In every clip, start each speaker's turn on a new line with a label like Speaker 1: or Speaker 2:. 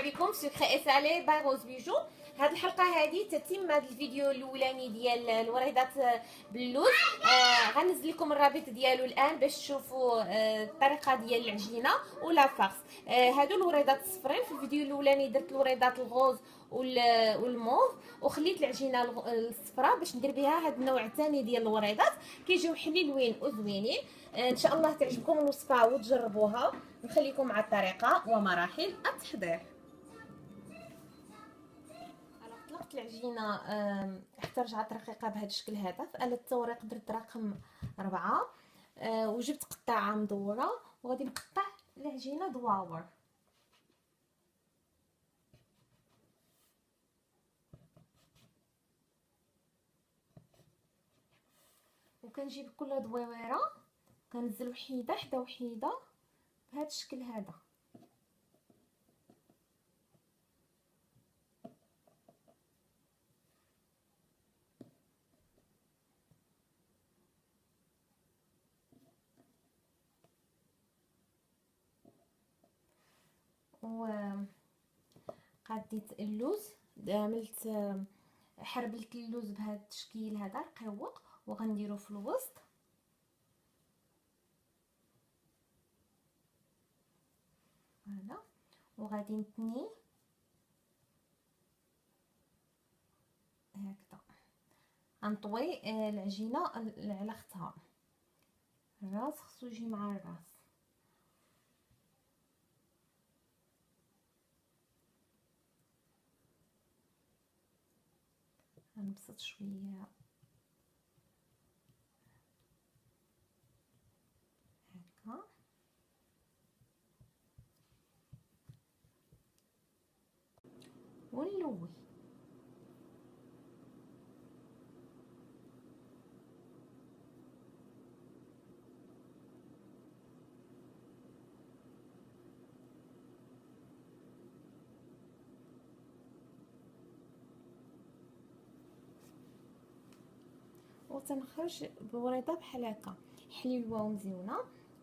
Speaker 1: بكم في سكري سالي باي روز بيجو. هاد الحلقه هذه تتم هاد الفيديو الاولاني ديال الوريضات باللوز. غنزل لكم الرابط ديالو الان باش تشوفوا الطريقه ديال العجينه ولا فارس. هادو الوريضات الصفرين. في الفيديو الاولاني درت الوريضات الغوز والموف وخليت العجينه الصفراء باش ندير بها هاد النوع الثاني ديال الوريضات، كيجيو حليلوين وزوينين. ان شاء الله تعجبكم الوصفه وتجربوها. نخليكم مع الطريقه ومراحل التحضير. طلقت العجينه حتى رجعت رقيقه بهذا الشكل هذا. في آلة التوريق درت رقم 4 وجبت قطعه مدوره وغادي نقطع العجينه دواور. وكنجيب كل دويوره كنزل وحيده حدا وحيده بهذا الشكل هذا. قاديت اللوز، عملت حربلت اللوز بهذا التشكيل هذا رقيق وغنديرو في الوسط. هذا وغادي نتني هكذا. غنطوي العجينه على اختها. الراس خصو يجي مع الراس. غنبسط شويه هكا ونلوي. وتنخرج بوريضه بحال هكا حليوه ومزيونه.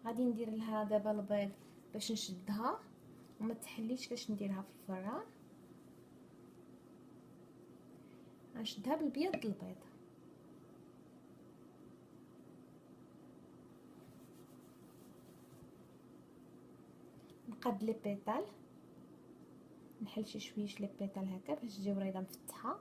Speaker 1: غادي ندير لها دابا البيض باش نشدها وما تحليش باش نديرها في الفران. غنشدها بالبيض البيض. نقاد لي بيطال، نحل شي شويش لي بيطال هكا باش تجي وريضه مفتحه.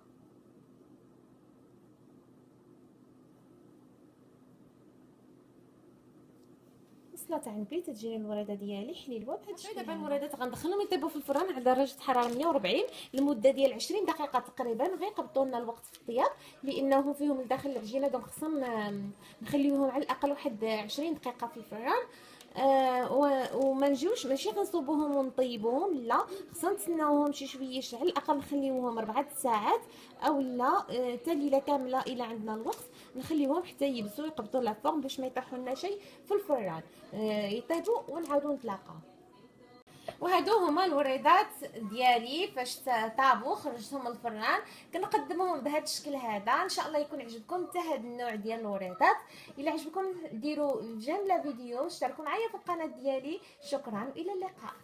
Speaker 1: وصله تاع نبي تجيني الوريضه ديالي حليلوه بهذا الشكل. دابا الوريضات غندخلهم يطيبوا في الفران على درجه حراره 140 لمده ديال 20 دقيقه تقريبا. غيقبضوا لنا الوقت في الطياب لانه فيهم لداخل العجينه، دونك خصنا نخليوهم على الاقل واحد 20 دقيقه في الفران. وما نجيوش ماشي غنصوبوهم ونطيبوهم، لا خصنا نتسناوهم شي شويش على الاقل نخليوهم 4 ساعات او لا حتى ليله كامله الا عندنا الوقت نخليوهم حتى يبسوا يقبضوا لا فورم باش ما يطيحوا لنا شيء في الفران. يطيبوا ونعاودوا نتلاقاو. وهادو هما الوريضات ديالي فاش طابوا خرجتهم من الفران. كنقدمهم بهذا الشكل هذا. ان شاء الله يكون عجبكم حتى هذا النوع ديال الوريضات. الا عجبكم ديروا جيم لا فيديو، اشتركوا معايا في القناه ديالي. شكرا والى اللقاء.